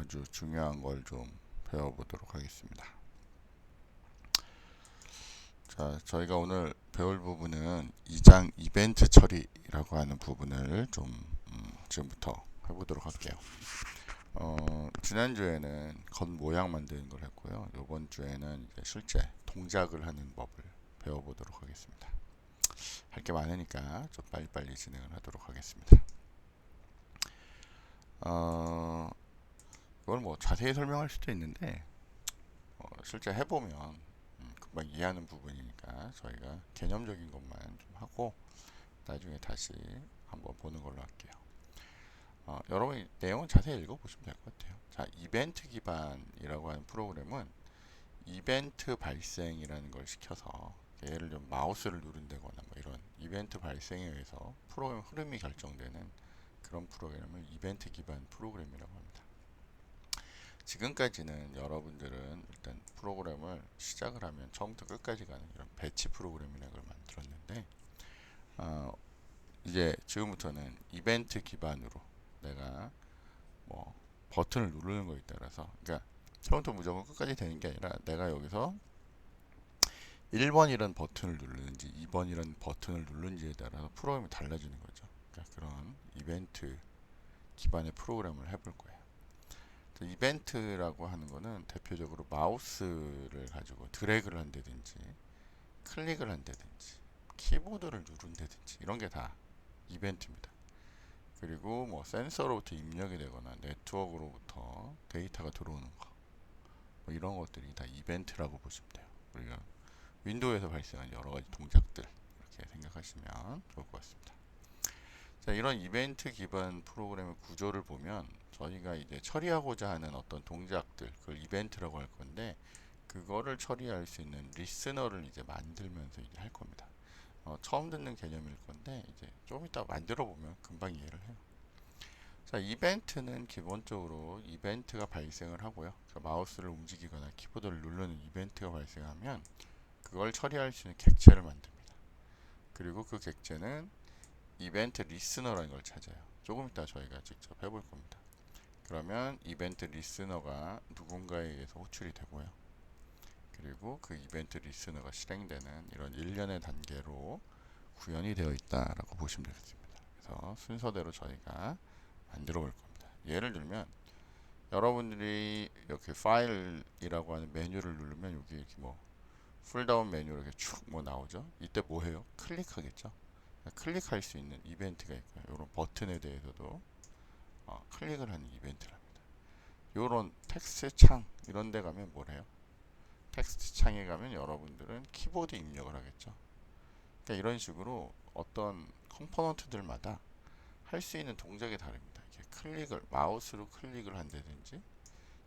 아주 중요한 걸 좀 배워보도록 하겠습니다. 자, 저희가 오늘 배울 부분은 2장 이벤트 처리라고 하는 부분을 좀 지금부터 해보도록 할게요. 지난주에는 겉모양 만드는 걸 했고요. 이번 주에는 이제 실제 동작을 하는 법을 배워보도록 하겠습니다. 할 게 많으니까 좀 빨리빨리 진행을 하도록 하겠습니다. 이걸 뭐 자세히 설명할 수도 있는데 실제 해보면 금방 이해하는 부분이니까 저희가 개념적인 것만 좀 하고 나중에 다시 한번 보는 걸로 할게요. 여러분이 내용은 자세히 읽어보시면 될 것 같아요. 자, 이벤트 기반이라고 하는 프로그램은 이벤트 발생이라는 걸 시켜서 예를 들면 마우스를 누른다거나 뭐 이런 이벤트 발생에 의해서 프로그램 흐름이 결정되는 그런 프로그램을 이벤트 기반 프로그램이라고 합니다. 지금까지는 여러분들은 일단 프로그램을 시작을 하면 처음부터 끝까지 가는 이런 배치 프로그램이라는 걸 만들었는데 이제 지금부터는 이벤트 기반으로 내가 뭐 버튼을 누르는 거에 따라서, 그러니까 처음부터 무조건 끝까지 되는 게 아니라 내가 여기서 1번이라는 버튼을 누르는지 2번이라는 버튼을 누르는지에 따라서 프로그램이 달라지는 거죠. 그러니까 그런 이벤트 기반의 프로그램을 해볼 거예요. 이벤트라고 하는 거는 대표적으로 마우스를 가지고 드래그를 한다든지 클릭을 한다든지 키보드를 누른다든지 이런 게 다 이벤트입니다. 그리고 뭐 센서로부터 입력이 되거나 네트워크로부터 데이터가 들어오는 거, 뭐 이런 것들이 다 이벤트라고 보시면 돼요. 우리가 윈도우에서 발생한 여러 가지 동작들 이렇게 생각하시면 좋을 것 같습니다. 자, 이런 이벤트 기반 프로그램의 구조를 보면 저희가 이제 처리하고자 하는 어떤 동작들, 그걸 이벤트라고 할 건데 그거를 처리할 수 있는 리스너를 이제 만들면서 이제 할 겁니다. 처음 듣는 개념일 건데 이제 좀 이따 만들어 보면 금방 이해를 해요. 자, 이벤트는 기본적으로 이벤트가 발생을 하고요. 마우스를 움직이거나 키보드를 누르는 이벤트가 발생하면 그걸 처리할 수 있는 객체를 만듭니다. 그리고 그 객체는 이벤트 리스너라는 걸 찾아요. 조금 이따 저희가 직접 해볼 겁니다. 그러면 이벤트 리스너가 누군가에 의해서 호출이 되고요. 그리고 그 이벤트 리스너가 실행되는 이런 일련의 단계로 구현이 되어 있다라고 보시면 되겠습니다. 그래서 순서대로 저희가 만들어 볼 겁니다. 예를 들면 여러분들이 이렇게 파일이라고 하는 메뉴를 누르면 여기 이렇게 뭐 풀다운 메뉴로 이렇게 쭉 뭐 나오죠. 이때 뭐 해요? 클릭하겠죠. 클릭할 수 있는 이벤트가 있고요. 이런 버튼에 대해서도 클릭을 하는 이벤트랍니다. 이런 텍스트 창 이런 데 가면 뭐래요? 텍스트 창에 가면 여러분들은 키보드 입력을 하겠죠. 그러니까 이런 식으로 어떤 컴포넌트들마다 할 수 있는 동작이 다릅니다. 이렇게 클릭을 마우스로 클릭을 한다든지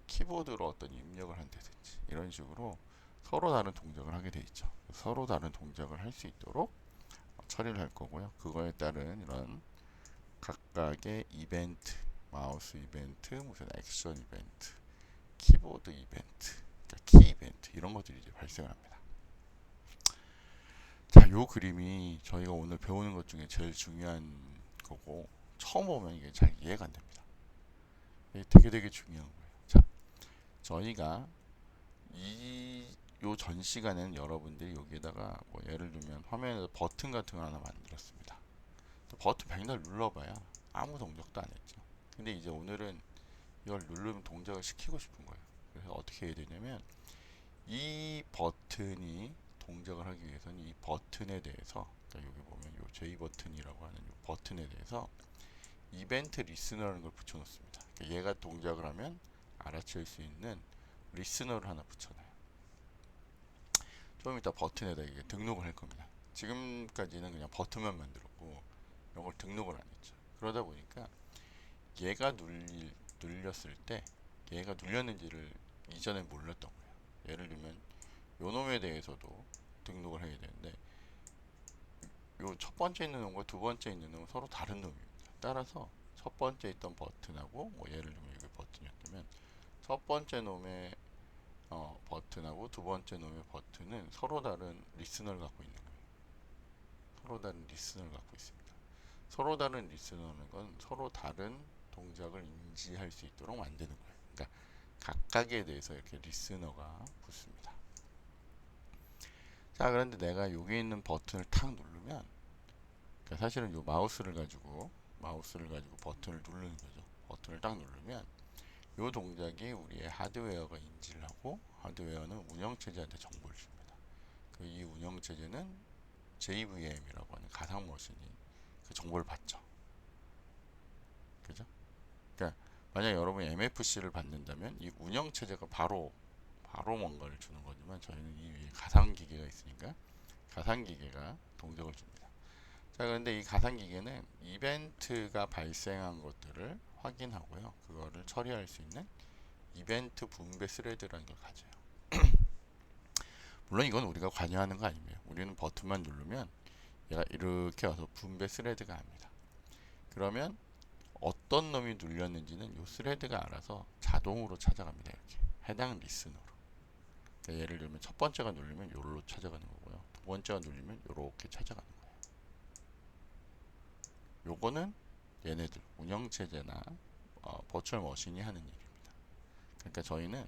키보드로 어떤 입력을 한다든지 이런 식으로 서로 다른 동작을 하게 돼 있죠. 서로 다른 동작을 할 수 있도록 처리를 할 거고요. 그거에 따른 이런 각각의 이벤트, 마우스 이벤트, 무슨 액션 이벤트, 키보드 이벤트, 그러니까 키 이벤트 이런 것들이 이제 발생을 합니다. 자, 요 그림이 저희가 오늘 배우는 것 중에 제일 중요한 거고 처음 보면 이게 잘 이해가 안 됩니다. 이게 되게 중요한 거예요. 자, 저희가 요 전 시간에는 여러분들이 여기에다가 뭐 예를 들면 화면에서 버튼 같은 거 하나 만들었습니다. 버튼 백날 눌러봐야 아무 동작도 안 했죠. 근데 이제 오늘은 이걸 누르면 동작을 시키고 싶은 거예요. 그래서 어떻게 해야 되냐면 이 버튼이 동작을 하기 위해서는 이 버튼에 대해서, 그러니까 여기 보면 요 J 버튼이라고 하는 요 버튼에 대해서 이벤트 리스너라는 걸 붙여 놓습니다. 그러니까 얘가 동작을 하면 알아챌 수 있는 리스너를 하나 붙여놔요. 좀 이따 버튼에다 이게 등록을 할 겁니다. 지금까지는 그냥 버튼만 만들었고 이런 걸 등록을 안 했죠. 그러다 보니까 얘가 눌렸을 때 얘가 눌렸는지를 이전에 몰랐던 거예요. 예를 들면 요 놈에 대해서도 등록을 해야 되는데 요 첫 번째 있는 놈과 두 번째 있는 놈은 서로 다른 놈입니다. 따라서 첫 번째 있던 버튼하고 뭐 예를 들면 여기 버튼이었다면 첫 번째 놈의 버튼하고 두 번째 놈의 버튼은 서로 다른 리스너를 갖고 있는 거예요. 서로 다른 리스너를 갖고 있습니다. 서로 다른 리스너는 건 서로 다른 동작을 인지할 수 있도록 만드는 거예요. 그러니까 각각에 대해서 이렇게 리스너가 붙습니다. 자, 그런데 내가 여기 있는 버튼을 탁 누르면, 그러니까 사실은 이 마우스를 가지고 버튼을 누르는 거죠. 버튼을 딱 누르면 이 동작이 우리의 하드웨어가 인지를 하고, 하드웨어는 운영체제한테 정보를 줍니다. 이 운영체제는 JVM이라고 하는 가상 머신이 그 정보를 받죠. 그죠? 그러니까 만약 여러분이 MFC를 받는다면 이 운영체제가 바로 뭔가를 주는 거지만, 저희는 이 위에 가상기계가 있으니까 가상기계가 동작을 줍니다. 자, 그런데 이 가상기계는 이벤트가 발생한 것들을 확인하고요, 그거를 처리할 수 있는 이벤트 분배 스레드라는 걸 가져요. 물론 이건 우리가 관여하는 거 아니에요. 우리는 버튼만 누르면 얘가 이렇게 와서 분배 스레드가 합니다. 그러면 어떤 놈이 눌렸는지는 이 스레드가 알아서 자동으로 찾아갑니다. 이렇게 해당 리스너로. 그러니까 예를 들면 첫 번째가 눌리면 요로 찾아가는 거고요, 두 번째가 눌리면 요렇게 찾아가는 거예요. 요거는 얘네들 운영체제나 버추얼 머신이 하는 일입니다. 그러니까 저희는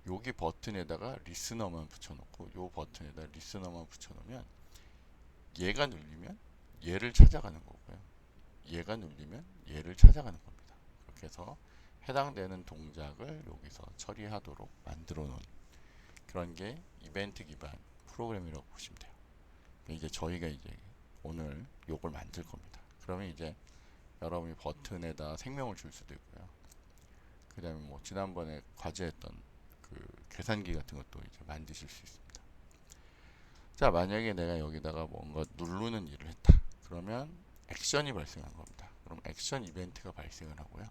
여기 버튼에다가 리스너만 붙여놓고 요 버튼에다 리스너만 붙여놓으면 얘가 눌리면 얘를 찾아가는 거고요, 얘가 눌리면 얘를 찾아가는 겁니다. 그렇게 해서 해당되는 동작을 여기서 처리하도록 만들어 놓은 그런 게 이벤트 기반 프로그램이라고 보시면 돼요. 이제 저희가 이제 오늘 요걸 만들 겁니다. 그러면 이제 여러분이 버튼에다 생명을 줄 수도 있고요, 그 다음에 뭐 지난번에 과제했던 그 계산기 같은 것도 이제 만드실 수 있습니다. 자, 만약에 내가 여기다가 뭔가 누르는 일을 했다. 그러면 액션이 발생한 겁니다. 그럼 액션 이벤트가 발생을 하고요,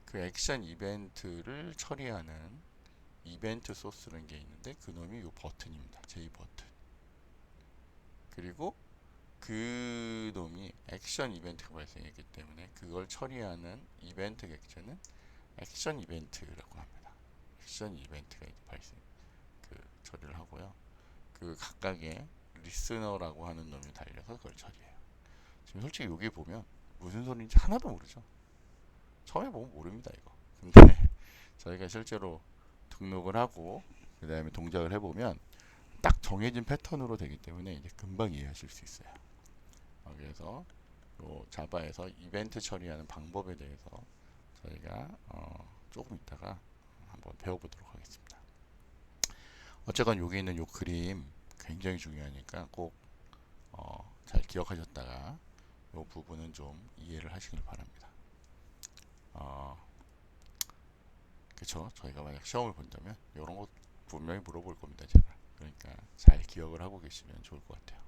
그 액션 이벤트를 처리하는 이벤트 소스라는 게 있는데 그 놈이 이 버튼입니다. J 버튼. 그리고 그 놈이 액션 이벤트가 발생했기 때문에 그걸 처리하는 이벤트 객체는 액션 이벤트라고 합니다. 액션 이벤트가 발생, 처리를 하고요, 그 각각의 리스너라고 하는 놈이 달려서 그걸 처리해요. 지금 솔직히 여기 보면 무슨 소리인지 하나도 모르죠. 처음에 보면 모릅니다 이거. 근데 저희가 실제로 등록을 하고 그 다음에 동작을 해보면 딱 정해진 패턴으로 되기 때문에 이제 금방 이해하실 수 있어요. 그래서 요 자바에서 이벤트 처리하는 방법에 대해서 저희가 조금 있다가 한번 배워보도록 하겠습니다. 어쨌건 여기 있는 요 그림 굉장히 중요하니까 꼭 잘 기억하셨다가 요 부분은 좀 이해를 하시길 바랍니다. 그쵸? 저희가 만약 시험을 본다면 이런 거 분명히 물어볼 겁니다, 제가. 그러니까 잘 기억을 하고 계시면 좋을 것 같아요.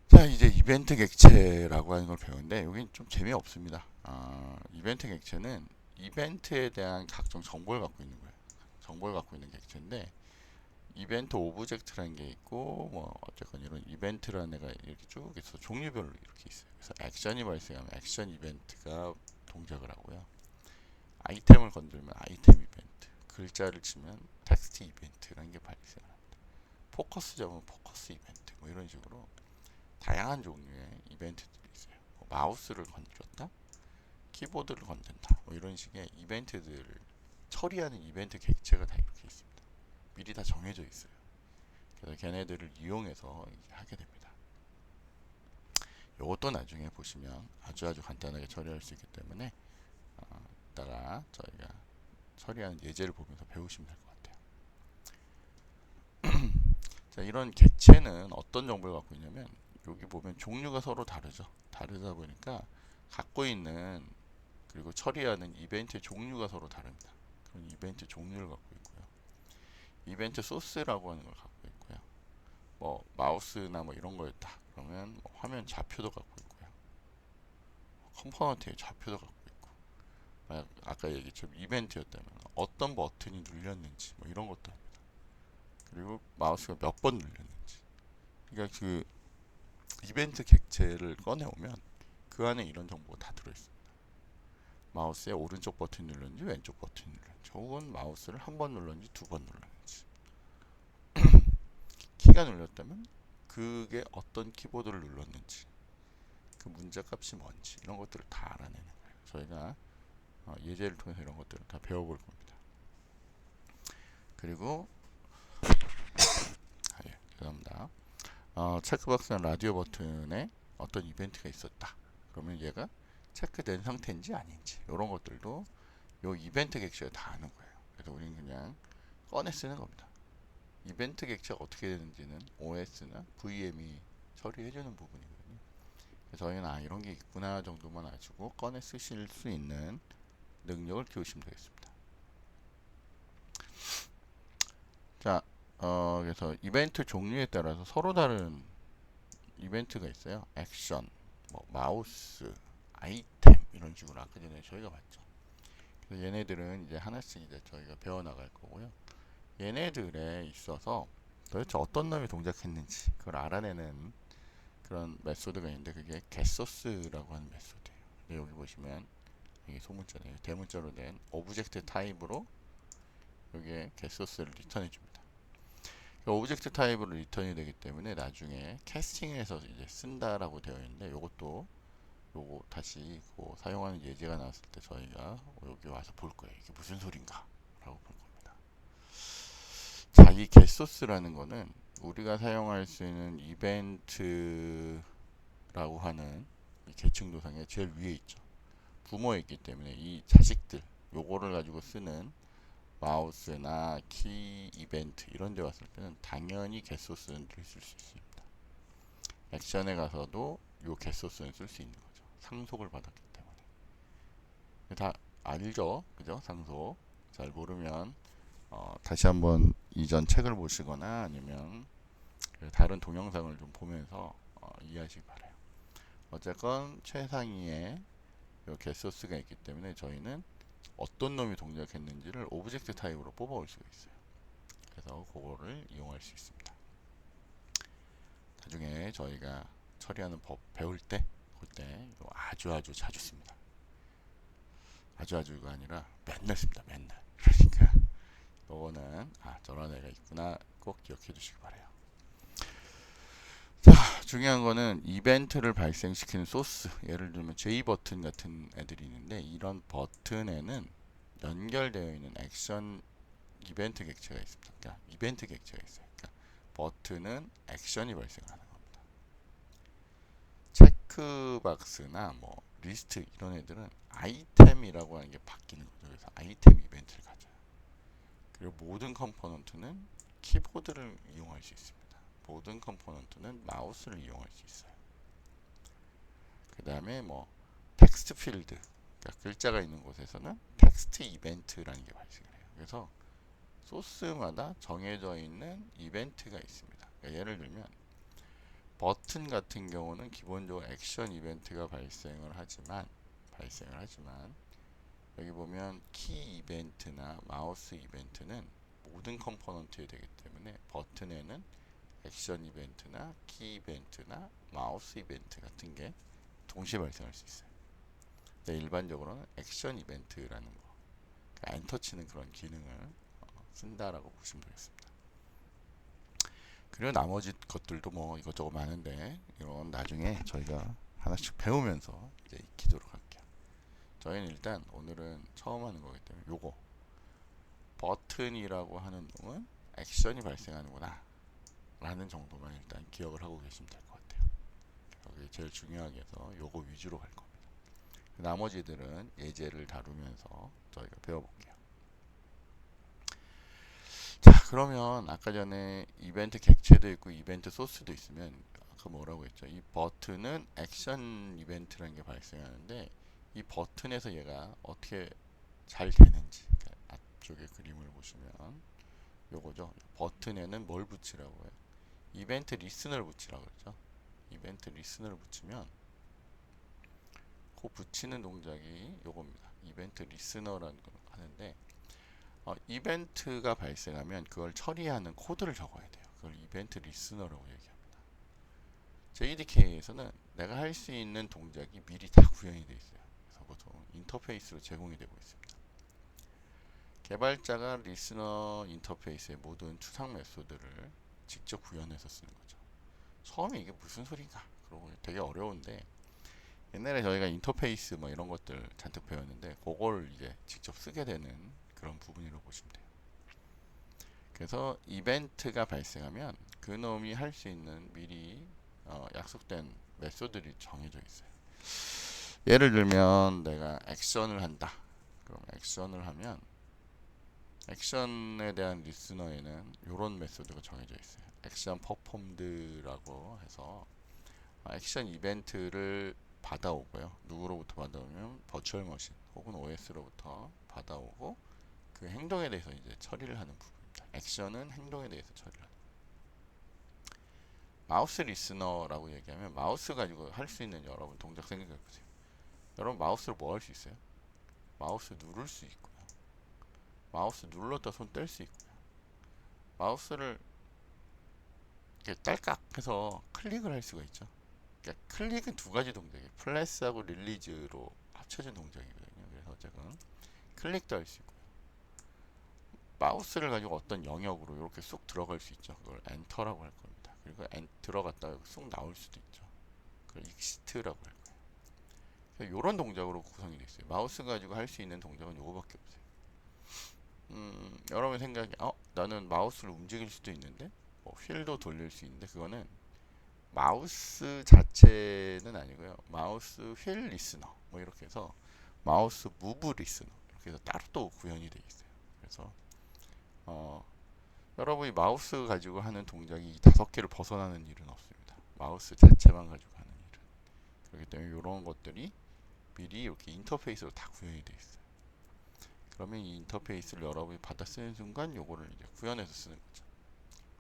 자, 이제 이벤트 객체라고 하는 걸 배우는데 여긴 좀 재미없습니다. 이벤트 객체는 이벤트에 대한 각종 정보를 갖고 있는 거예요. 정보를 갖고 있는 객체인데, 이벤트 오브젝트라는 게 있고 뭐 어쨌건 이런 이벤트라는 애가 이렇게 쭉 있어 종류별로 이렇게 있어요. 그래서 액션이 발생하면 액션 이벤트가 동작을 하고요, 아이템을 건들면 아이템 이벤트, 글자를 치면 텍스트 이벤트라는 게 발생합니다. 포커스 잡으면 포커스 이벤트, 뭐 이런 식으로 다양한 종류의 이벤트들이 있어요. 뭐 마우스를 건드렸다, 키보드를 건든다, 뭐 이런 식의 이벤트들을 처리하는 이벤트 객체가 다 이렇게 있습니다. 미리 다 정해져 있어요. 그래서 걔네들을 이용해서 하게 됩니다. 이것도 나중에 보시면 아주 간단하게 처리할 수 있기 때문에 이따가 저희가 처리하는 예제를 보면서 배우시면 될 것 같아요. 자, 이런 객체는 어떤 정보를 갖고 있냐면 여기 보면 종류가 서로 다르죠. 다르다 보니까 갖고 있는 그리고 처리하는 이벤트의 종류가 서로 다릅니다. 그런 이벤트 종류를 갖고 있고요, 이벤트 소스라고 하는 걸 갖고 있고요, 뭐 마우스나 뭐 이런 거였다 그러면 뭐 화면 좌표도 갖고 있고요, 컴포넌트의 좌표도 갖고 있고, 아까 얘기했지만 이벤트였다면 어떤 버튼이 눌렸는지 뭐 이런 것도 합니다. 그리고 마우스가 몇 번 눌렸는지. 그러니까 그 이벤트 객체를 꺼내오면 그 안에 이런 정보가 다 들어있습니다. 마우스의 오른쪽 버튼 눌렀는지 왼쪽 버튼 눌렀는지, 혹은 마우스를 한 번 눌렀는지 두 번 눌렀는지, 키가 눌렸다면 그게 어떤 키보드를 눌렀는지, 그 문자 값이 뭔지, 이런 것들을 다 알아내는 거예요. 저희가 예제를 통해서 이런 것들을 다 배워볼 겁니다. 그리고 예, 죄송합니다. 체크박스나 라디오 버튼에 어떤 이벤트가 있었다. 그러면 얘가 체크된 상태인지 아닌지 이런 것들도 요 이벤트 객체가 다 아는 거예요. 그래서 우리는 그냥 꺼내 쓰는 겁니다. 이벤트 객체가 어떻게 되는지는 OS나 VM이 처리해주는 부분이거든요. 그래서 저희는 이런 게 있구나 정도만 아시고 꺼내 쓰실 수 있는 능력을 키우시면 되겠습니다. 자, 그래서 이벤트 종류에 따라서 서로 다른 이벤트가 있어요. 액션, 뭐 마우스, 아이템 이런 식으로 아까 전에 저희가 봤죠. 그래서 얘네들은 이제 하나씩 이제 저희가 배워 나갈 거고요. 얘네들에 있어서 도대체 어떤 놈이 동작했는지 그걸 알아내는 그런 메소드가 있는데 그게 getSource라고 하는 메소드예요. 근데 여기 보시면 이게 소문자네요. 대문자로 된 오브젝트 타입으로 여기에 getSource를 리턴해 줍니다. 오브젝트 타입으로 리턴이 되기 때문에 나중에 캐스팅에서 이제 쓴다라고 되어 있는데 요것도 요거 다시 사용하는 예제가 나왔을 때 저희가 여기 와서 볼 거예요. 이게 무슨 소린가 라고 볼 겁니다. 자, 이 getSource라는 거는 우리가 사용할 수 있는 이벤트라고 하는 이 계층 도상에 제일 위에 있죠. 부모에 있기 때문에 이 자식들 요거를 가지고 쓰는 마우스나 키 이벤트 이런 데 왔을 때는 당연히 getSource는 쓸 수 있습니다. 액션에 가서도 요 getSource는 쓸 수 있는 거죠. 상속을 받았기 때문에. 다 알죠? 그죠? 상속. 잘 모르면 다시 한번 이전 책을 보시거나 아니면 다른 동영상을 좀 보면서 이해하시기 바라요. 어쨌건 최상위에 요 getSource가 있기 때문에 저희는 어떤 놈이 동작했는지를 오브젝트 타입으로 뽑아올 수가 있어요. 그래서 그거를 이용할 수 있습니다. 나중에 저희가 처리하는 법 배울 때 그때 아주 자주 씁니다. 아주가 아니라 맨날 씁니다. 맨날. 그러니까 이거는 저런 애가 있구나 꼭 기억해 주시기 바래요. 자, 중요한 거는 이벤트를 발생시키는 소스. 예를 들면 J 버튼 같은 애들이 있는데 이런 버튼에는 연결되어 있는 액션 이벤트 객체가 있습니다. 그러니까 이벤트 객체가 있어요. 그러니까 버튼은 액션이 발생하는 겁니다. 체크박스나 뭐 리스트 이런 애들은 아이템이라고 하는 게 바뀌는 거죠. 그래서 아이템 이벤트를 가져요. 그리고 모든 컴포넌트는 키보드를 이용할 수 있습니다. 모든 컴포넌트는 마우스를 이용할 수 있어요. 그 다음에 뭐 텍스트 필드, 그러니까 글자가 있는 곳에서는 텍스트 이벤트라는 게 발생을 해요. 그래서 소스마다 정해져 있는 이벤트가 있습니다. 그러니까 예를 들면 버튼 같은 경우는 기본적으로 액션 이벤트가 발생을 하지만 여기 보면 키 이벤트나 마우스 이벤트는 모든 컴포넌트에 되기 때문에 버튼에는 액션 이벤트나 키 이벤트나 마우스 이벤트 같은 게 동시에 발생할 수 있어요. 근데 일반적으로는 액션 이벤트라는 거, 그러니까 엔터 치는 그런 기능을 쓴다라고 보시면 되겠습니다. 그리고 나머지 것들도 뭐 이것저것 많은데 이건 나중에 저희가 하나씩 배우면서 이제 익히도록 할게요. 저희는 일단 오늘은 처음 하는 거기 때문에 요거 버튼이라고 하는 놈은 액션이 발생하는구나 라는 정도만 일단 기억을 하고 계시면 될 것 같아요. 여기 제일 중요하게 해서 요거 위주로 갈 겁니다. 나머지들은 예제를 다루면서 저희가 배워볼게요. 자, 그러면 아까 전에 이벤트 객체도 있고 이벤트 소스도 있으면 아까 뭐라고 했죠? 이 버튼은 액션 이벤트라는 게 발생하는데 이 버튼에서 얘가 어떻게 잘 되는지, 그러니까 앞쪽에 그림을 보시면 요거죠. 버튼에는 뭘 붙이라고 해요? 이벤트 리스너를 붙이라고 그랬죠. 이벤트 리스너를 붙이면 그 붙이는 동작이 요겁니다. 이벤트 리스너라는 걸 하는데 이벤트가 발생하면 그걸 처리하는 코드를 적어야 돼요. 그걸 이벤트 리스너라고 얘기합니다. JDK에서는 내가 할 수 있는 동작이 미리 다 구현이 되어 있어요. 그래서 보통 인터페이스로 제공이 되고 있습니다. 개발자가 리스너 인터페이스의 모든 추상 메소드를 직접 구현해서 쓰는 거죠. 처음에 이게 무슨 소리인가? 그러고 되게 어려운데 옛날에 저희가 인터페이스 뭐 이런 것들 잔뜩 배웠는데 그걸 이제 직접 쓰게 되는 그런 부분이라고 보시면 돼요. 그래서 이벤트가 발생하면 그놈이 할 수 있는 미리 약속된 메소드들이 정해져 있어요. 예를 들면 내가 액션을 한다. 그럼 액션을 하면 액션에 대한 리스너에는 이런 메소드가 정해져 있어요. 액션 퍼폼드라고 해서 액션 이벤트를 받아오고요. 누구로부터 받아오면 버추얼 머신 혹은 OS로부터 받아오고 그 행동에 대해서 이제 처리를 하는 부분입니다. 액션은 행동에 대해서 처리를 하는. 마우스 리스너라고 얘기하면 마우스 가지고 할 수 있는 여러분 동작 생각해 보세요. 여러분 마우스로 뭐 할 수 있어요? 마우스 누를 수 있고요. 마우스 눌렀다 손 뗄 수 있고요. 마우스를 이렇게 딸깍 해서 클릭을 할 수가 있죠. 그러니까 클릭은 두 가지 동작이에요. 플래스하고 릴리즈로 합쳐진 동작이거든요. 그래서 어쨌든 클릭도 할 수 있고요. 마우스를 가지고 어떤 영역으로 이렇게 쑥 들어갈 수 있죠. 그걸 엔터라고 할 겁니다. 그리고 들어갔다가 쑥 나올 수도 있죠. 그걸 익시트라고 할 거예요. 이런 동작으로 구성이 되어 있어요. 마우스 가지고 할 수 있는 동작은 요거밖에 없어요. 여러분 생각에 나는 마우스를 움직일 수도 있는데 휠도 돌릴 수 있는데 그거는 마우스 자체는 아니고요. 마우스 휠 리스너 뭐 이렇게 해서 마우스 무브 리스너 이렇게 해서 따로 또 구현이 되어 있어요. 그래서 여러분이 마우스 가지고 하는 동작이 5개를 벗어나는 일은 없습니다. 마우스 자체만 가지고 하는 일은. 그렇기 때문에 이런 것들이 미리 이렇게 인터페이스로 다 구현이 되어 있어요. 그러면 이 인터페이스를 여러분이 받아 쓰는 순간 요거를 이제 구현해서 쓰는 거죠.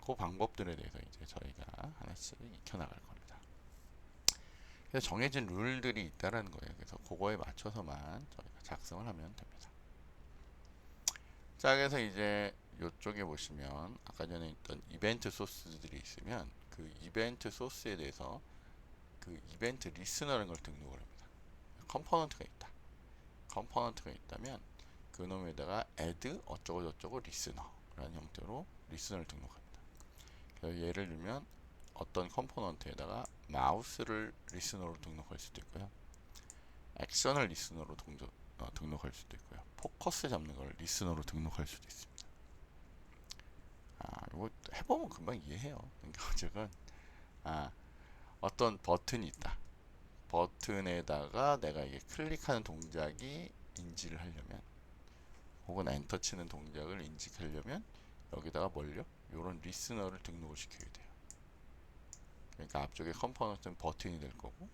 그 방법들에 대해서 이제 저희가 하나씩 익혀나갈 겁니다. 그래서 정해진 룰들이 있다라는 거예요. 그래서 그거에 맞춰서만 저희가 작성을 하면 됩니다. 자, 그래서 이제 이쪽에 보시면 아까 전에 있던 이벤트 소스들이 있으면 그 이벤트 소스에 대해서 그 이벤트 리스너라는 걸 등록을 합니다. 컴포넌트가 있다. 컴포넌트가 있다면 그놈에다가 add 어쩌고 저쩌고 리스너라는 형태로 리스너를 등록합니다. 그래서 예를 들면 어떤 컴포넌트에다가 마우스를 리스너로 등록할 수도 있고요. 액션을 리스너로 등록할 수도 있고요. 포커스 잡는 걸 리스너로 등록할 수도 있습니다. 이거 해보면 금방 이해해요. 그러니까 어쨌건 어떤 버튼이 있다. 버튼에다가 내가 이게 클릭하는 동작이 인지를 하려면 혹은 엔터 치는 동작을 인식하려면 여기다가 뭘요? 이런 리스너를 등록을 시켜야 돼요. 그러니까 앞쪽에 컴포넌트는 버튼이 될 거고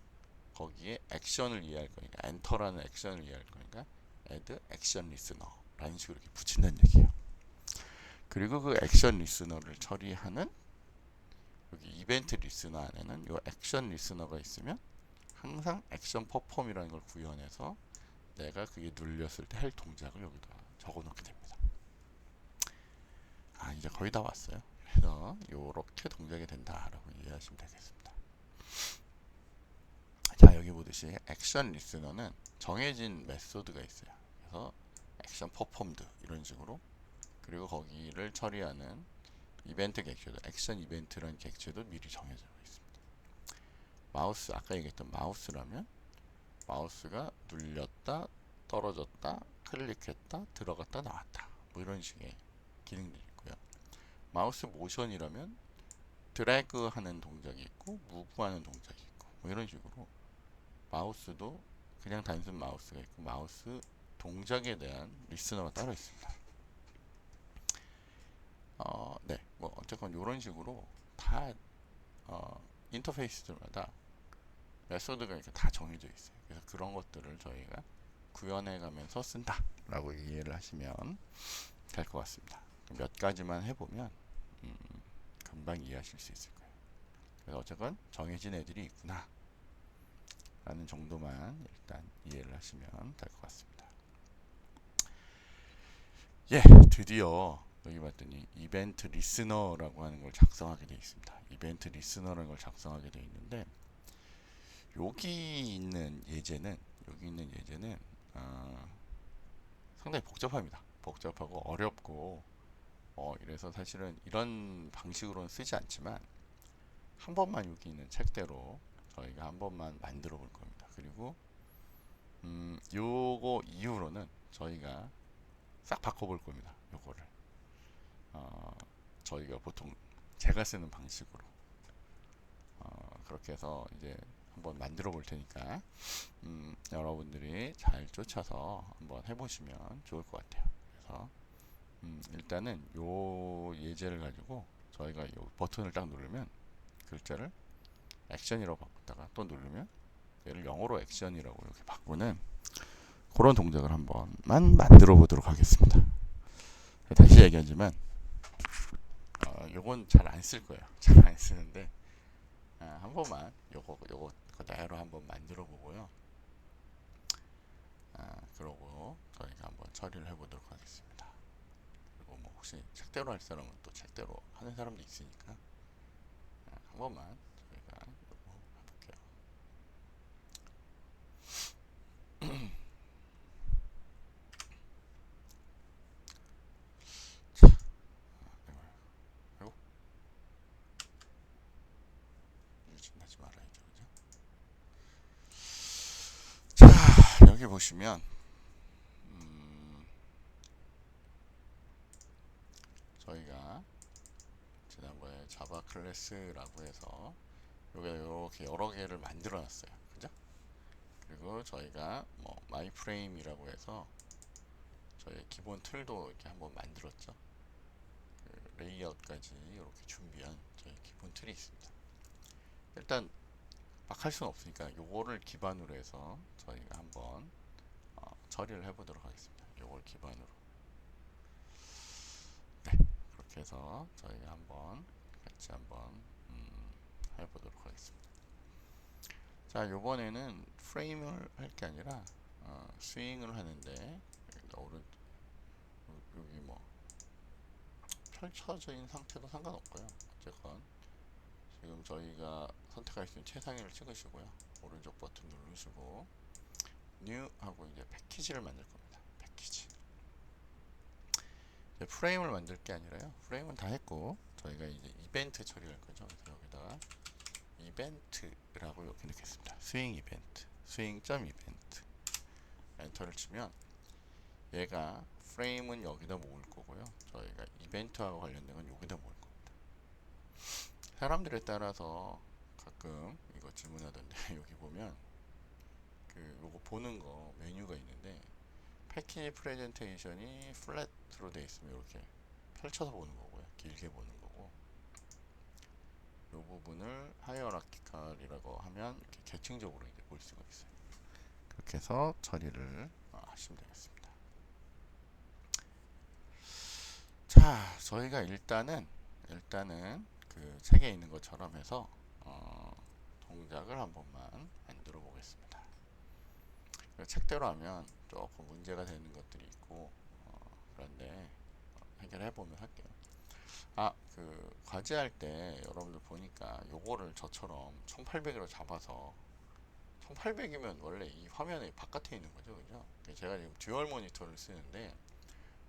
거기에 액션을 이해할 거니까 엔터라는 액션을 이해할 거니까 add action listener 라는 식으로 이렇게 붙인다는 얘기예요. 그리고 그 액션 리스너를 처리하는 여기 이벤트 리스너 안에는 이 액션 리스너가 있으면 항상 액션 퍼폼이라는 걸 구현해서 내가 그게 눌렸을 때 할 동작을 여기다 적어 놓게 됩니다. 이제 거의 다 왔어요. 그래서 이렇게 동작이 된다라고 이해하시면 되겠습니다. 자, 여기 보듯이 액션 리스너는 정해진 메소드가 있어요. 그래서 액션 퍼폼드 이런 식으로 그리고 거기를 처리하는 이벤트 객체도 액션 이벤트라는 객체도 미리 정해져 있습니다. 마우스 아까 얘기했던 마우스라면 마우스가 눌렸다 떨어졌다 클릭했다 들어갔다 나왔다 뭐 이런 식의 기능들이 있고요. 마우스 모션이라면 드래그 하는 동작이 있고 무브 하는 동작이 있고 뭐 이런 식으로 마우스도 그냥 단순 마우스가 있고 마우스 동작에 대한 리스너가 따로 있습니다. 네, 뭐 어쨌건 이런 식으로 다 인터페이스들마다 메소드가 이렇게 다 정해져 있어요. 그래서 그런 것들을 저희가 구현해가면서 쓴다라고 이해를 하시면 될 것 같습니다. 몇 가지만 해보면 금방 이해하실 수 있을 거예요. 그래서 어쨌건 정해진 애들이 있구나 라는 정도만 일단 이해를 하시면 될 것 같습니다. 예, 드디어 여기 봤더니 이벤트 리스너라고 하는 걸 작성하게 되어 있습니다. 이벤트 리스너라는 걸 작성하게 되어 있는데 여기 있는 예제는 상당히 복잡합니다. 복잡하고 어렵고 이래서 사실은 이런 방식으로는 쓰지 않지만 한 번만 여기 있는 책대로 저희가 한 번만 만들어 볼 겁니다. 그리고 요거 이후로는 저희가 싹 바꿔볼 겁니다. 요거를 저희가 보통 제가 쓰는 방식으로 그렇게 해서 이제 한번 만들어 볼 테니까 여러분들이 잘 쫓아서 한번 해보시면 좋을 것 같아요. 그래서 일단은 요 예제를 가지고 저희가 요 버튼을 딱 누르면 글자를 액션이라고 바꿨다가 또 누르면 얘를 영어로 액션이라고 이렇게 바꾸는 그런 동작을 한번만 만들어 보도록 하겠습니다. 다시 얘기하지만 요건 잘 안 쓸 거예요. 잘 안 쓰는데 한 번만 요거 그대로 한번 만들어 보고요. 그러고 저희가 한번 처리를 해보도록 하겠습니다. 그리고 뭐 혹시 책대로 할 사람은 또 책대로 하는 사람도 있으니까 한 번만 저희가 요거 해볼게요. 자, 그리고 유진하지 말아야죠, 그죠? 자, 여기 보시면 저희가 지난번에 자바 클래스라고 해서 요게 이렇게 여러 개를 만들어 놨어요. 그죠? 그리고 저희가 뭐 마이프레임이라고 해서 저희 기본 틀도 이렇게 한번 만들었죠. 그 레이아웃까지 이렇게 준비한 저희 기본 틀이 있습니다. 일단 막 할 수는 없으니까 요거를 기반으로 해서 저희가 한번 처리를 해보도록 하겠습니다. 요걸 기반으로. 네, 그렇게 해서 저희가 한번 같이 한번 해보도록 하겠습니다. 자, 요번에는 프레임을 할 게 아니라 스윙을 하는데 오른 여기 뭐 펼쳐져 있는 상태도 상관없고요. 어쨌건 지금 저희가 선택할 수 있는 최상위를 찍으시고요. 오른쪽 버튼 누르시고 뉴 하고 이제 패키지를 만들 겁니다. 패키지. 프레임을 만들 게 아니라요. 프레임은 다 했고 저희가 이제 이벤트 처리할 거죠. 그래서 여기다가 이벤트라고 이렇게 넣겠습니다. 스윙 이벤트, 스윙.이벤트. 엔터를 치면 얘가 프레임은 여기다 모을 거고요. 저희가 이벤트하고 관련된 건 여기다 모을 겁니다. 사람들에 따라서 가끔 이거 질문하던데 여기 보면 그 요거 보는 거 메뉴가 있는데 패키지 프레젠테이션이 플랫으로 되어 있으면 이렇게 펼쳐서 보는 거고요. 길게 보는 거고 이 부분을 하이어라키칼이라고 하면 이렇게 계층적으로 이제 볼 수가 있어요. 그렇게 해서 처리를 하시면 되겠습니다. 자, 저희가 일단은 그 책에 있는 것처럼 해서 동작을 한 번만 만들어 보겠습니다. 책대로 하면 조금 문제가 되는 것들이 있고 그런데 해결해 보면 할게요. 그 과제할 때 여러분들 보니까 요거를 저처럼 1800으로 잡아서 1800이면 원래 이 화면의 바깥에 있는 거죠, 그죠? 제가 지금 듀얼 모니터를 쓰는데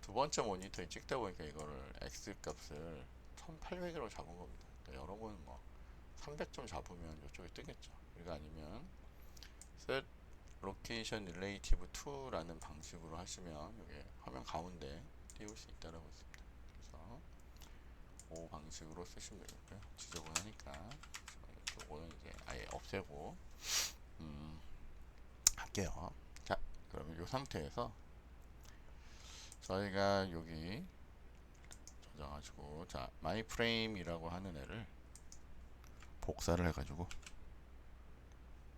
두 번째 모니터에 찍다 보니까 이거를 X 값을 1800으로 잡은 겁니다. 그러니까 여러분 뭐 300점 잡으면 이쪽에 뜨겠죠. 그러니까 아니면 set location relative to라는 방식으로 하시면 이게 화면 가운데 띄울 수 있다라고 했습니다. 그래서 그 방식으로 쓰시면 되겠고요. 지저분하니까 요거는 이제 아예 없애고 할게요. 자, 그러면 이 상태에서 저희가 여기 저장하시고 자 마이프레임이라고 하는 애를 복사를 해가지고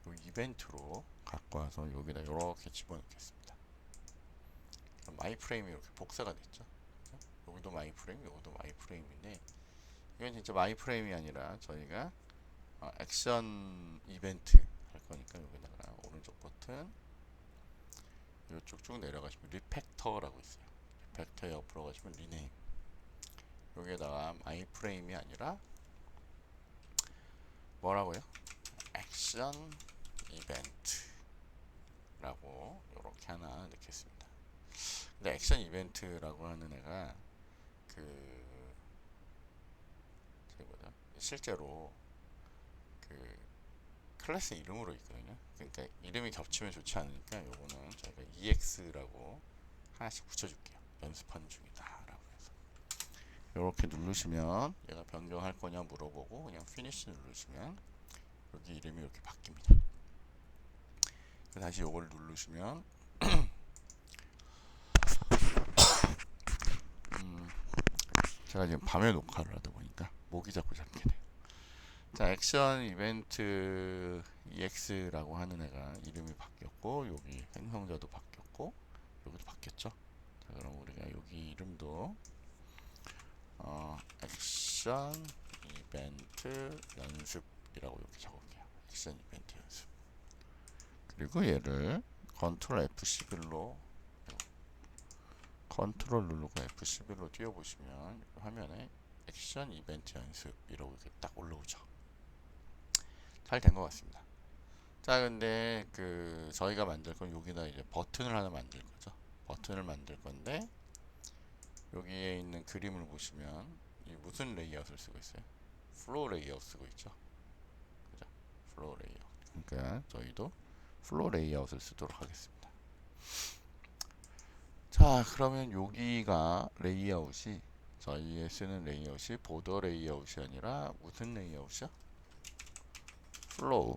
요 이벤트로 갖고 와서 여기다 이렇게 집어넣겠습니다. 그럼 마이프레임이 이렇게 복사가 됐죠. 그렇죠? 여기도 마이프레임, 여기도 마이프레임인데 이건 진짜 마이프레임이 아니라 저희가 액션 이벤트 할 거니까 여기다가 오른쪽 버튼 이쪽 쭉 내려가시면 리팩터라고 있어요. 리팩터 옆으로 가시면 리네임 여기에다가 마이프레임이 아니라 뭐라고요? 액션 이벤트라고 이렇게 하나 넣겠습니다. 근데 액션 이벤트라고 하는 애가 그 실제로 그 클래스 이름으로 있거든요. 그러니까 이름이 겹치면 좋지 않으니까 요거는 저희가 EX라고 하나씩 붙여줄게요. 연습하는 중이다 라고 해서 이렇게 누르시면 얘가 변경할 거냐 물어보고 그냥 피니시 누르시면 여기 이름이 이렇게 바뀝니다. 다시 요걸 누르시면 제가 지금 밤에 녹화를 하다 보니까 목이 자꾸 잡게 돼요. 자, 액션 이벤트 EX라고 하는 애가 이름이 바뀌었고 여기 행성자도 바뀌었고 여기도 바뀌었죠. 자, 그럼 우리가 여기 이름도 액션 이벤트 연습이라고 이렇게 적을게요. 액션 이벤트 연습. 그리고 얘를 컨트롤 F11로 컨트롤 누르고 F11로 띄워보시면 화면에 액션 이벤트 연습이라고 이렇게 딱 올라오죠. 잘 된 것 같습니다. 자, 근데 저희가 만들 건 여기다 이제 버튼을 하나 만들 거죠. 버튼을 만들 건데 여기에 있는 그림을 보시면 무슨 레이아웃을 쓰고 있어요? 플로우 레이아웃 쓰고 있죠. 그죠? 플로우 레이아웃. 그러니까 저희도 플로우 레이아웃을 쓰도록 하겠습니다. 자, 그러면 여기가 레이아웃이 저희의 쓰는 레이아웃이 보더 레이아웃이 아니라 무슨 레이아웃이요? 플로우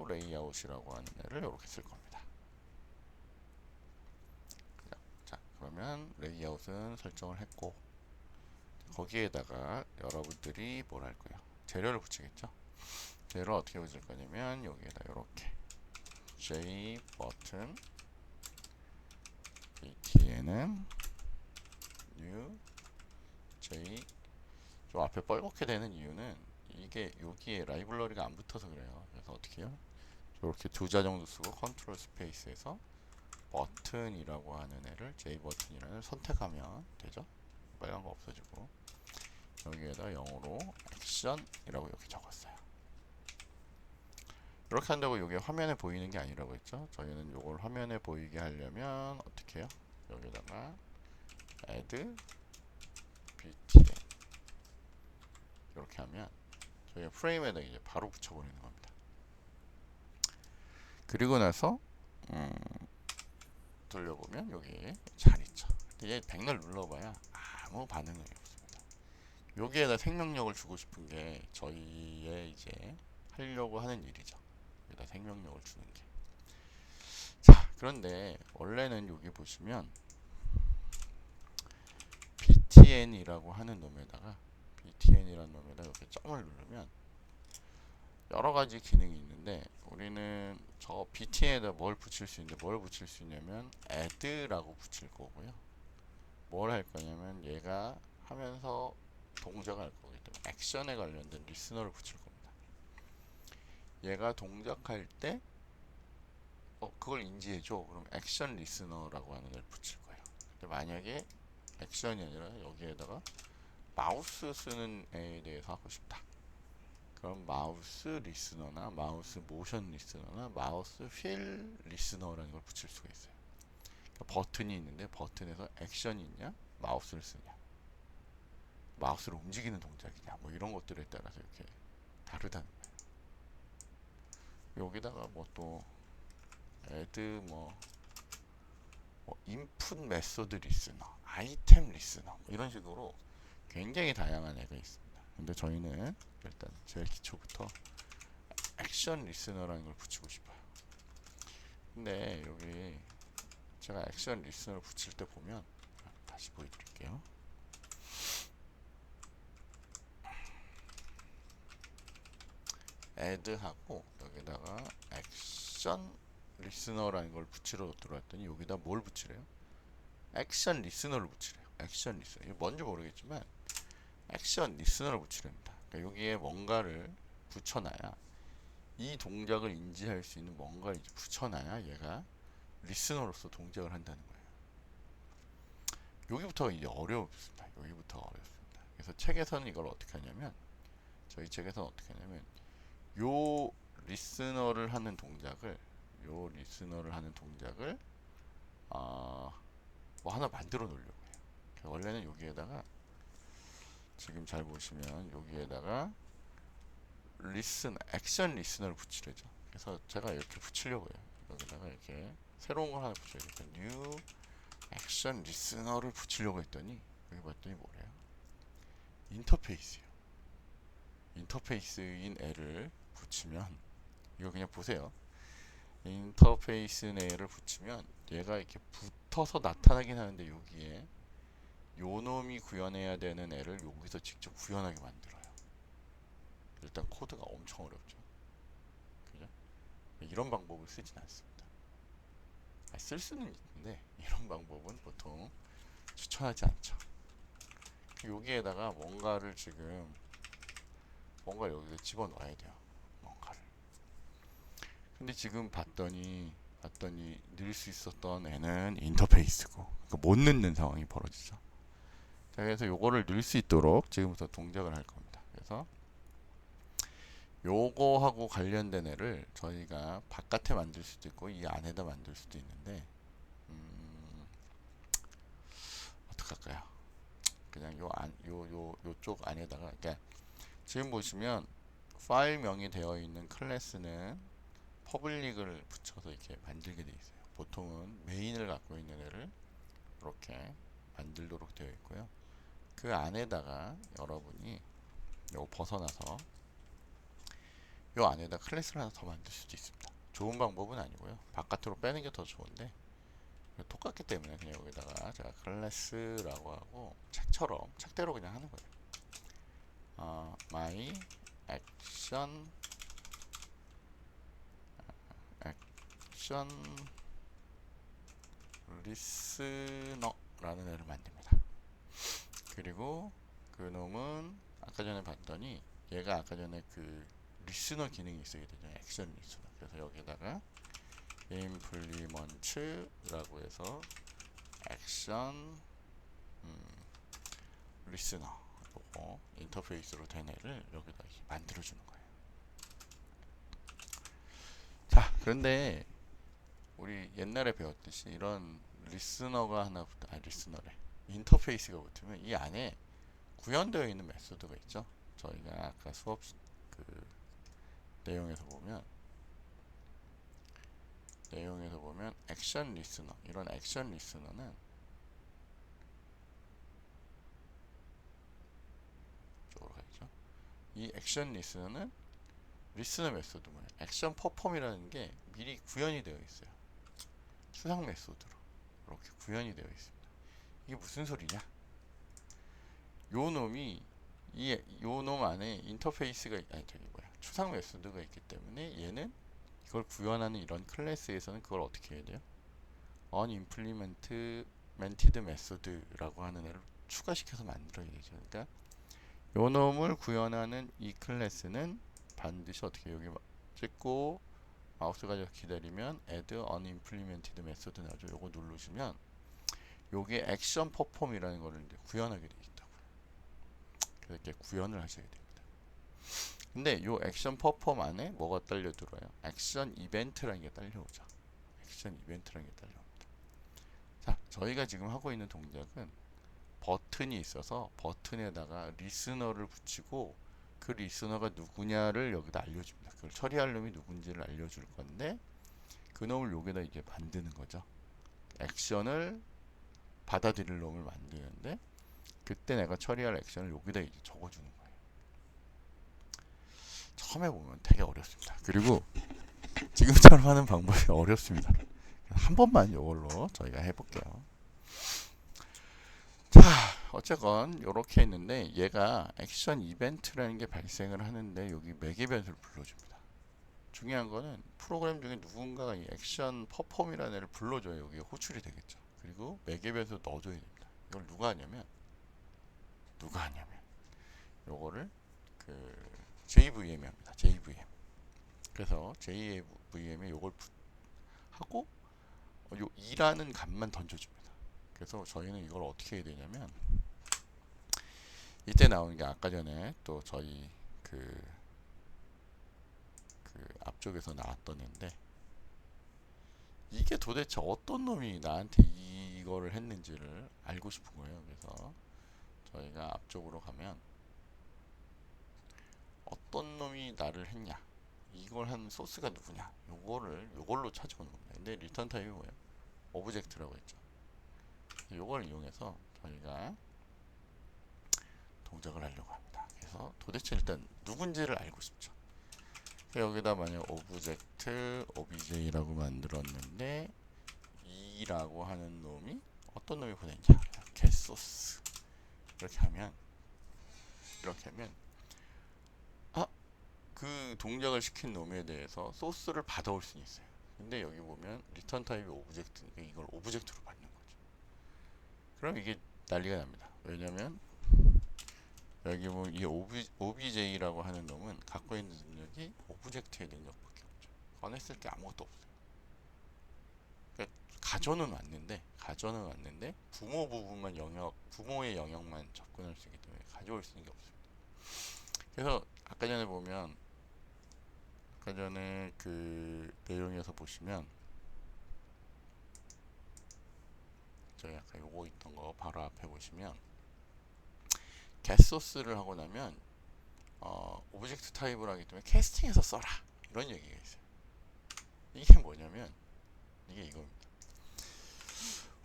레이아웃이라고 하는 애를 이렇게 쓸 겁니다. 자, 그러면 레이아웃은 설정을 했고 거기에다가 여러분들이 뭘 할 거예요? 재료를 붙이겠죠? 재료를 어떻게 붙일 거냐면 여기에다 이렇게 J 버튼 btn은 new J 저 앞에 뻘겋게 되는 이유는 이게 여기에 라이블러리가 안 붙어서 그래요. 그래서 어떻게 해요? 이렇게 두 자 정도 쓰고 컨트롤 스페이스에서 버튼이라고 하는 애를 J 버튼이라는 애를 선택하면 되죠. 빨간 거 없어지고 여기에다 영어로 액션이라고 이렇게 적었어요. 이렇게 한다고 이게 화면에 보이는 게 아니라고 했죠. 저희는 이걸 화면에 보이게 하려면 어떻게 해요? 여기다가 add btn 이렇게 하면 저희가 프레임에다 이제 바로 붙여버리는 겁니다. 그리고 나서 돌려보면 여기 잘 있죠. 근데 얘 백날 눌러봐야 아무 반응이 없습니다. 여기에다 생명력을 주고 싶은 게 저희의 이제 하려고 하는 일이죠. 여기다 생명력을 주는 게. 자, 그런데 원래는 여기 보시면 btn이라고 하는 놈에다가 btn이라는 놈에다 이렇게 점을 누르면 여러 가지 기능이 있는데 우리는 저 btn에다 뭘 붙일 수 있는데 뭘 붙일 수 있냐면 add라고 붙일 거고요. 뭘 할 거냐면 얘가 하면서 동작을 할 거기 때문에 액션에 관련된 리스너를 붙일 겁니다. 얘가 동작할 때 그걸 인지해줘. 그럼 액션 리스너라고 하는 걸 붙일 거예요. 근데 만약에 액션이 아니라 여기에다가 마우스 쓰는 애에 대해서 하고 싶다. 그럼 마우스 리스너나 마우스 모션 리스너나 마우스 휠 리스너라는 걸 붙일 수가 있어요. 그러니까 버튼이 있는데 버튼에서 액션이 있냐, 마우스를 쓰냐, 마우스를 움직이는 동작이냐, 뭐 이런 것들에 따라서 이렇게 다르다는 거예요. 여기다가 뭐 또 add 뭐 input 메소드 리스너, 아이템 리스너 뭐 이런 식으로 굉장히 다양한 애가 있습니다. 근데 저희는 일단 제일 기초부터 액션 리스너라는 걸 붙이고 싶어요. 근데 여기 제가 액션 리스너를 붙일 때 보면 다시 보여드릴게요. add하고 여기다가 액션 리스너라는 걸 붙이러 들어왔더니 여기다 뭘 붙이래요? 액션 리스너를 붙이래요. 액션 리스너. 이거 뭔지 모르겠지만 액션 리스너를 붙이랍니다. 그러니까 여기에 뭔가를 붙여놔야 이 동작을 인지할 수 있는 뭔가를 이제 붙여놔야 얘가 리스너로서 동작을 한다는 거예요. 여기부터가 이제 어렵습니다. 여기부터 어렵습니다. 그래서 책에서는 이걸 어떻게 하냐면 저희 책에서는 어떻게 하냐면 요 리스너를 하는 동작을 뭐 하나 만들어 놓으려고 해요. 원래는 여기에다가 지금 잘 보시면 여기에다가 액션 리스너를 붙이려죠. 그래서 제가 이렇게 붙이려고 해요. 여기다가 이렇게 새로운 걸 하나 붙여야겠다. 뉴 액션 리스너를 붙이려고 했더니 여기 봤더니 뭐래요? 인터페이스예요. 인터페이스인 애를 붙이면 이거 그냥 보세요. 인터페이스 애를 붙이면 얘가 이렇게 붙어서 나타나긴 하는데 여기에 요 놈이 구현해야 되는 애를 여기서 직접 구현하게 만들어요. 일단 코드가 엄청 어렵죠. 그죠? 이런 방법을 쓰진 않습니다. 쓸 수는 있는데 이런 방법은 보통 추천하지 않죠. 여기에다가 뭔가를 지금 뭔가 여기에 집어넣어야 돼요. 뭔가를. 근데 지금 봤더니 넣을 수 있었던 애는 인터페이스고 그러니까 못 넣는 상황이 벌어지죠. 자, 그래서 요거를 넣을 수 있도록 지금부터 동작을 할 겁니다. 그래서 요거하고 관련된 애를 저희가 바깥에 만들 수도 있고 이 안에다 만들 수도 있는데 어떡할까요? 그냥 요쪽 안에다가 그러니까 지금 보시면 파일명이 되어 있는 클래스는 퍼블릭을 붙여서 이렇게 만들게 되어 있어요. 보통은 메인을 갖고 있는 애를 이렇게 만들도록 되어 있고요. 그 안에다가 여러분이 요거 벗어나서 요 안에다 클래스를 하나 더 만들 수도 있습니다. 좋은 방법은 아니고요. 바깥으로 빼는 게 더 좋은데 똑같기 때문에 그냥 여기다가 제가 클래스라고 하고 책대로 그냥 하는 거예요. my action listener라는 애를 만듭니다. 그리고 그 놈은 아까 전에 봤더니 얘가 아까 전에 그 리스너 기능이 있어야 되죠. 액션 리스너. 그래서 여기다가 implement라고 해서 액션 리스너 요거 인터페이스로 된 애를 여기다 만들어 주는 거예요. 자, 그런데 우리 옛날에 배웠듯이 이런 리스너가 하나 리스너래. 인터페이스가 붙으면 이 안에 구현되어 있는 메소드가 있죠. 저희가 아까 수업 그 내용에서 보면 액션 리스너 이런 액션 리스너는 쪽으로 가야죠. 이 액션 리스너는 리스너 메소드 뭐예요? 액션 퍼폼이라는 게 미리 구현이 되어 있어요. 추상 메소드로 이렇게 구현이 되어 있습니다. 이게 무슨 소리냐? 요 놈이 요 놈 안에 인터페이스가 추상 메소드가 있기 때문에 얘는 이걸 구현하는 이런 클래스에서는 그걸 어떻게 해야 돼요? unimplemented method라고 하는 애를 추가시켜서 만들어야 되죠. 그러니까 요 놈을 구현하는 이 클래스는 반드시 어떻게 여기 찍고 마우스 가지고 기다리면 add unimplemented method 나죠. 요거 누르시면 요게 액션 퍼폼이라는 거를 이제 구현하게 되어 있다고요. 그래서 이렇게 구현을 하셔야 됩니다. 근데 요 액션 퍼폼 안에 뭐가 딸려 들어요? 액션 이벤트라는 게 딸려오죠. 액션 이벤트라는 게 딸려옵니다. 자, 저희가 지금 하고 있는 동작은 버튼이 있어서 버튼에다가 리스너를 붙이고 그 리스너가 누구냐를 여기다 알려줍니다. 그걸 처리할 놈이 누군지를 알려줄 건데 그 놈을 여기다 이제 만드는 거죠. 액션을 받아들일 놈을 만드는데 그때 내가 처리할 액션을 여기다 이제 적어주는 거예요. 처음에 보면 되게 어렵습니다. 그리고 지금처럼 하는 방법이 어렵습니다. 한 번만 이걸로 저희가 해볼게요. 자, 어쨌건 이렇게 했는데 얘가 액션 이벤트라는 게 발생을 하는데 여기 매개 변수를 불러줍니다. 중요한 거는 프로그램 중에 누군가가 이 액션 퍼폼이라는 애를 불러줘야 여기에 호출이 되겠죠. 그리고 매개 변수 넣어줘야 됩니다. 이걸 누가 하냐면 요거를 그 JVM이 합니다. JVM. 그래서 JVM에 요걸 하고 요 2라는 값만 던져줍니다. 그래서 저희는 이걸 어떻게 해야 되냐면 이때 나오는 게 아까 전에 또 저희 그 앞쪽에서 나왔던 애인데 이게 도대체 어떤 놈이 나한테 이거를 했는지를 알고 싶은 거예요. 그래서 저희가 앞쪽으로 가면 어떤 놈이 나를 했냐, 이걸 한 소스가 누구냐, 요걸로 찾아오는 겁니다. 근데 리턴 타입이 뭐예요? 오브젝트라고 했죠. 요걸 이용해서 저희가 동작을 하려고 합니다. 그래서 도대체 일단 누군지를 알고 싶죠. 여기다 만약 오브젝트 obj라고 만들었는데 이라고 하는 놈이 어떤 놈이 보냈냐, getSource 이렇게 하면 아, 그 동작을 시킨 놈에 대해서 소스를 받아올 수 있어요. 근데 여기 보면 리턴 타입이 오브젝트니까 이걸 오브젝트로 받는 거죠. 그럼 이게 난리가 납니다. 왜냐면 여기 보면 이 OBJ라고 하는 놈은 갖고 있는 능력이 오브젝트의 능력밖에 없죠. 꺼냈을 게 아무것도 없어요. 그러니까 가져는 왔는데 부모의 영역만 접근할 수 있기 때문에 가져올 수 있는 게 없습니다. 그래서 아까 전에 그 내용에서 보시면 저희 아까 요거 있던 거 바로 앞에 보시면 getSource를 하고 나면 오브젝트 타입을 하기 때문에 캐스팅해서 써라 이런 얘기가 있어요. 이게 뭐냐면 이게 이겁니다.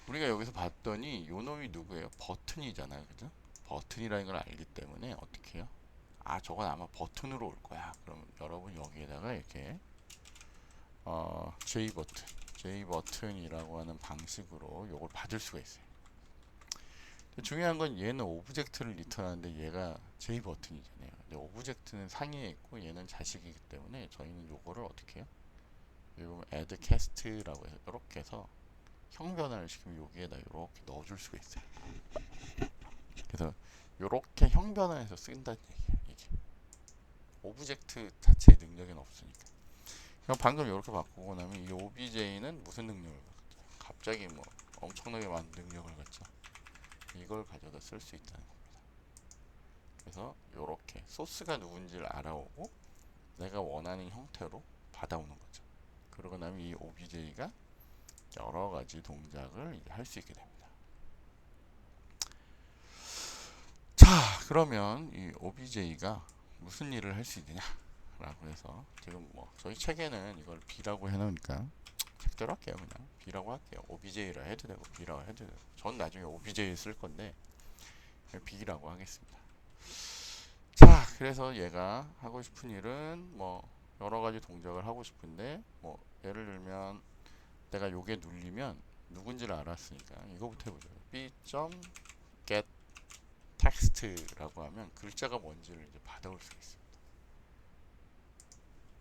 우리가 여기서 봤더니 요 놈이 누구예요? 버튼이잖아요, 그죠? 버튼이라는 걸 알기 때문에 어떻게 해요? 아, 저건 아마 버튼으로 올 거야. 그럼 여러분 여기에다가 이렇게 J버튼이라고 하는 방식으로 요걸 받을 수가 있어요. 중요한 건 얘는 오브젝트를 리턴하는데 얘가 J버튼이잖아요. 근데 오브젝트는 상위에 있고 얘는 자식이기 때문에 저희는 요거를 어떻게 해요? 여기 보면 add cast라고 해서 이렇게 해서 형 변환을 시키면 여기에다 이렇게 넣어줄 수가 있어요. 그래서 이렇게 형 변환해서 쓴다는 얘기예요. 이게 오브젝트 자체의 능력은 없으니까. 그럼 방금 이렇게 바꾸고 나면 이 OBJ는 무슨 능력을 갖죠? 갑자기 뭐 엄청나게 많은 능력을 갖죠. 이걸 가져다 쓸 수 있다는 겁니다. 그래서 이렇게 소스가 누군지를 알아오고 내가 원하는 형태로 받아오는 거죠. 그러고 나면 이 OBJ가 여러 가지 동작을 할 수 있게 됩니다. 자, 그러면 이 OBJ가 무슨 일을 할 수 있느냐 라고 해서 지금 뭐 저희 책에는 이걸 B라고 해놓으니까 책대로 할게요. 그냥 B라고 할게요. OBJ라 해도 되고 B라고 해도 되고, 전 나중에 OBJ 쓸 건데 B라고 하겠습니다. 자, 그래서 얘가 하고 싶은 일은 뭐 여러 가지 동작을 하고 싶은데, 뭐 예를 들면 내가 요게 눌리면 누군지를 알았으니까 이거부터 해보죠. b.get text라고 하면 글자가 뭔지를 이제 받아올 수가 있습니다.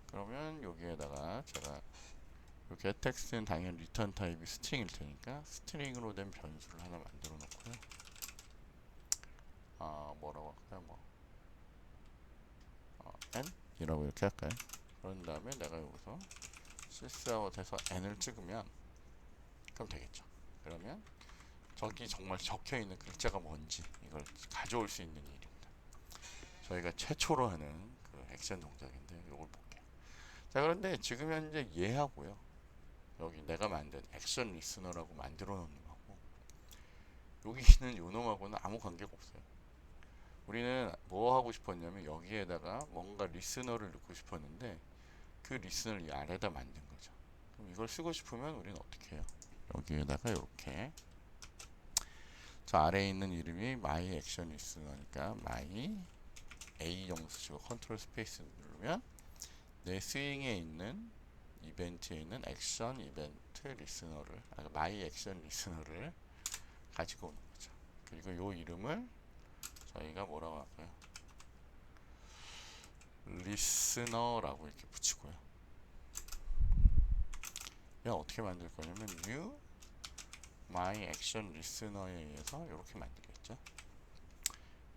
그러면 여기에다가 제가 get text는 당연히 리턴 타입이 스트링일 테니까 스트링으로 된 변수를 하나 만들어 놓고요. 뭐라고 할까요? n 이라고 이렇게 할까요? 그런 다음에 내가 여기서 sysout에서 n을 찍으면 그럼 되겠죠. 그러면 저기 정말 적혀 있는 글자가 뭔지 이걸 가져올 수 있는 일입니다. 저희가 최초로 하는 그 액션 동작인데 이걸 볼게요. 자, 그런데 지금 현재 얘하고요, 여기 내가 만든 액션 리스너라고 만들어 놓는 거고 여기 있는 요 놈하고는 아무 관계가 없어요. 우리는 뭐 하고 싶었냐면 여기에다가 뭔가 리스너를 넣고 싶었는데 그 리스너를 이 아래다 만든 거죠. 그럼 이걸 쓰고 싶으면 우리는 어떻게 해요? 여기에다가 이렇게 저 아래에 있는 이름이 my action listener니까 my A 정도 쓰시고 컨트롤 스페이스 누르면 내 스윙에 있는 이벤트에 있는 액션 이벤트 리스너를 my action 리스너를 가지고 오는 거죠. 그리고 요 이름을 저희가 뭐라고 할까요? 리스너라고 이렇게 붙이고요. 얘 어떻게 만들 거냐면 new my action listener에 의해서 이렇게 만들겠죠.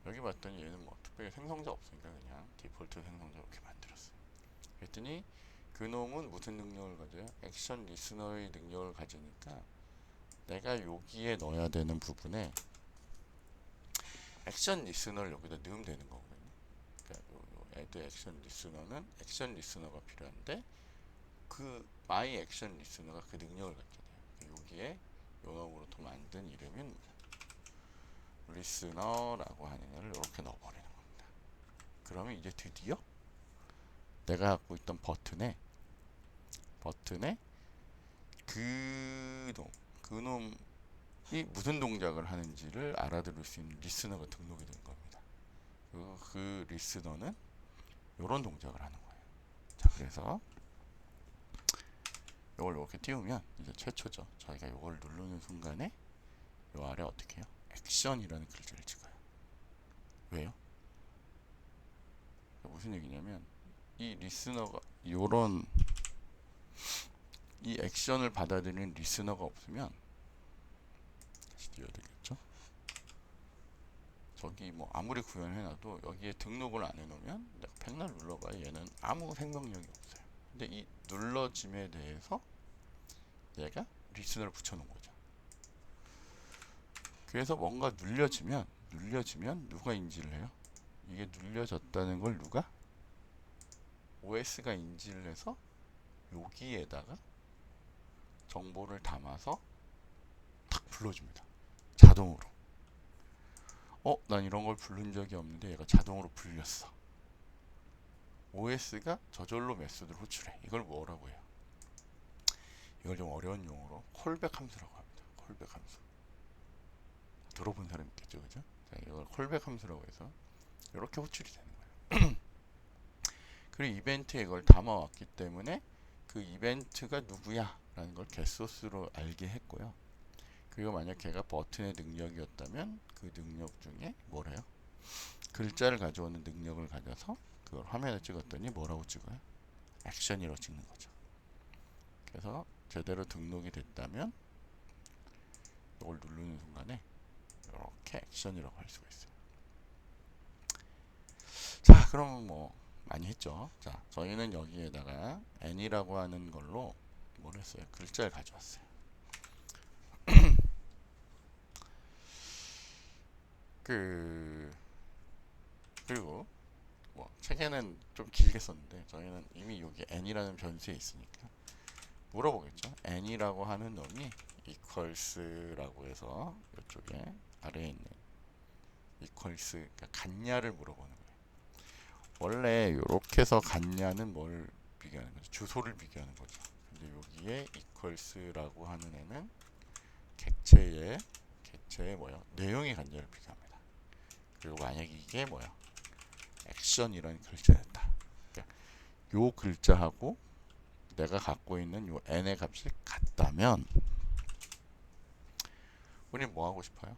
여기 봤더니 얘는 뭐 특별히 생성자 없으니까 그냥 디폴트 생성자 이렇게 만들었어요. 그랬더니 그 놈은 무슨 능력을 가져요? 액션 리스너의 능력을 가지니까 내가 여기에 넣어야 되는 부분에 액션 리스너를 여기다 넣으면 되는 거거든요. 그러니까 요 add 액션 리스너는 액션 리스너가 필요한데 그 my 액션 리스너가 그 능력을 갖게 돼요. 여기에 요 놈으로부터 만든 이름은 리스너라고 하는 애를 이렇게 넣어버리는 겁니다. 그러면 이제 드디어 내가 갖고 있던 버튼에 그놈이 무슨 동작을 하는지를 알아들을 수 있는 리스너가 등록이 된 겁니다. 그 리스너는 이런 동작을 하는 거예요. 자, 그래서 이걸 이렇게 띄우면 이제 최초죠. 저희가 이걸 누르는 순간에 이 아래 어떻게 해요? 액션이라는 글자를 찍어요. 왜요? 무슨 얘기냐면 이 리스너가 요런 이 액션을 받아들이는 리스너가 없으면 다시 띄워야 되겠죠? 저기 뭐 아무리 구현해놔도 여기에 등록을 안 해놓으면 내가 백날 눌러봐야 얘는 아무 생명력이 없어요. 근데 이 눌러짐에 대해서 얘가 리스너를 붙여놓은 거죠. 그래서 뭔가 눌려지면 누가 인지를 해요? 이게 눌려졌다는 걸 누가? OS가 인지를 해서 여기에다가 정보를 담아서 탁 불러줍니다. 자동으로. 난 이런 걸 부른 적이 없는데 얘가 자동으로 불렸어. OS가 저절로 메소드를 호출해. 이걸 뭐라고 해요? 이걸 좀 어려운 용어로 콜백 함수라고 합니다. 콜백 함수. 들어본 사람 있겠죠, 그죠? 자, 이걸 콜백 함수라고 해서 이렇게 호출이 되는 거예요. 그리고 이벤트에 이걸 담아왔기 때문에 그 이벤트가 누구야? 라는 걸 getSource로 알게 했고요. 그리고 만약 걔가 버튼의 능력이었다면 그 능력 중에 뭐래요? 글자를 가져오는 능력을 가져서 그걸 화면에 찍었더니 뭐라고 찍어요? 액션이라고 찍는 거죠. 그래서 제대로 등록이 됐다면 이걸 누르는 순간에 이렇게 액션이라고 할 수가 있어요. 자, 그럼 뭐 많이 했죠. 자, 저희는 여기에다가 n이라고 하는 걸로 뭘 했어요? 글자를 가져왔어요. 그리고 뭐 책에는 좀 길게 썼는데 저희는 이미 여기 n이라는 변수에 있으니까 물어보겠죠. n이라고 하는 놈이 equals라고 해서 이쪽에 아래에 있는 equals 그러니까 같냐를 물어보는 거예요. 원래 이렇게 해서 같냐는 뭘 비교하는 거죠? 주소를 비교하는 거죠. 근데 여기에 equals라고 하는 애는 객체의 뭐야? 내용의 같냐를 비교합니다. 그리고 만약 이게 뭐야? 액션이라는 글자였다. 그러니까 요 글자하고 내가 갖고 있는 요 n의 값이 같다면 우리 뭐 하고 싶어요?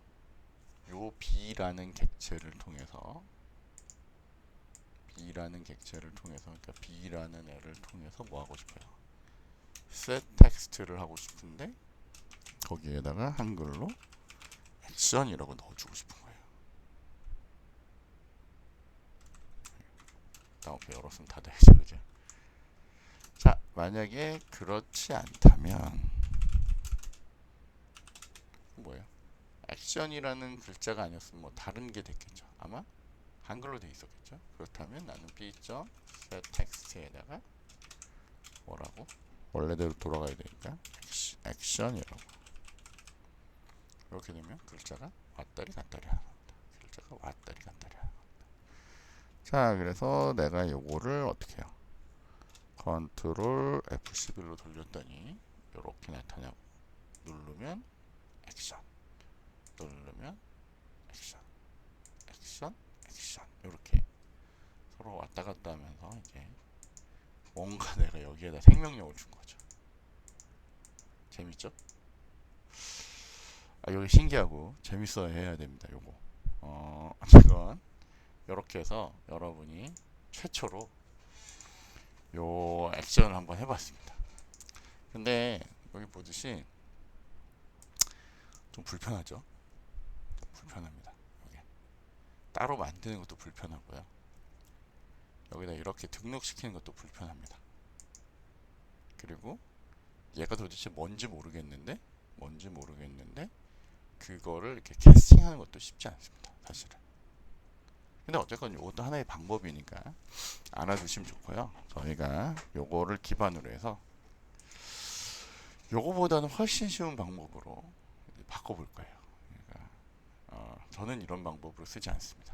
요 b라는 객체를 통해서 그러니까 b라는 애를 통해서 뭐 하고 싶어요? set text를 하고 싶은데 거기에다가 한글로 액션이라고 넣어주고 싶은 거예요. 다음에 열었으면 다 되죠, 그죠? 자, 만약에 그렇지 않다면 뭐예요? 액션이라는 글자가 아니었으면 뭐 다른 게 됐겠죠. 아마 한글로 돼 있었겠죠. 그렇다면 나는 b.setText에다가 뭐라고? 원래대로 돌아가야 되니까 액션이라고. 이렇게 되면 글자가 왔다리 갔다리 하는 겁니다. 글자가 왔다리 갔다리 하는 겁니다. 자, 그래서 내가 요거를 어떻게 해요? 컨트롤 F11로 돌렸더니 이렇게 나타나고 누르면 액션, 누르면 액션, 액션 이렇게 서로 왔다 갔다 하면서 이제 뭔가 내가 여기에다 생명력을 준 거죠. 재밌죠? 여기 신기하고 재밌어야 해야 됩니다. 요거 이건 이렇게 해서 여러분이 최초로 요 액션을 한번 해봤습니다. 근데 여기 보듯이 좀 불편하죠? 불편합니다. 여기 따로 만드는 것도 불편하고요. 여기다 이렇게 등록시키는 것도 불편합니다. 그리고 얘가 도대체 뭔지 모르겠는데 그거를 이렇게 캐스팅하는 것도 쉽지 않습니다. 사실은. 근데 어쨌건 이것도 하나의 방법이니까 알아두시면 좋고요. 저희가 요거를 기반으로 해서 요거보다는 훨씬 쉬운 방법으로 바꿔볼 거예요. 그러니까 저는 이런 방법으로 쓰지 않습니다.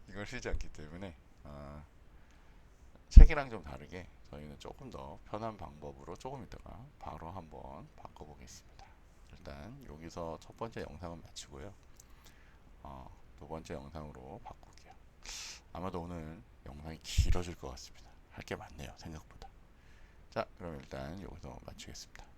이걸 쓰지 않기 때문에 책이랑 좀 다르게 저희는 조금 더 편한 방법으로 조금 있다가 바로 한번 바꿔보겠습니다. 일단 여기서 첫 번째 영상은 마치고요. 두 번째 영상으로 바꿀게요. 아마도 오늘 영상이 길어질 것 같습니다. 할 게 많네요, 생각보다. 자, 그럼 일단 여기서 마치겠습니다.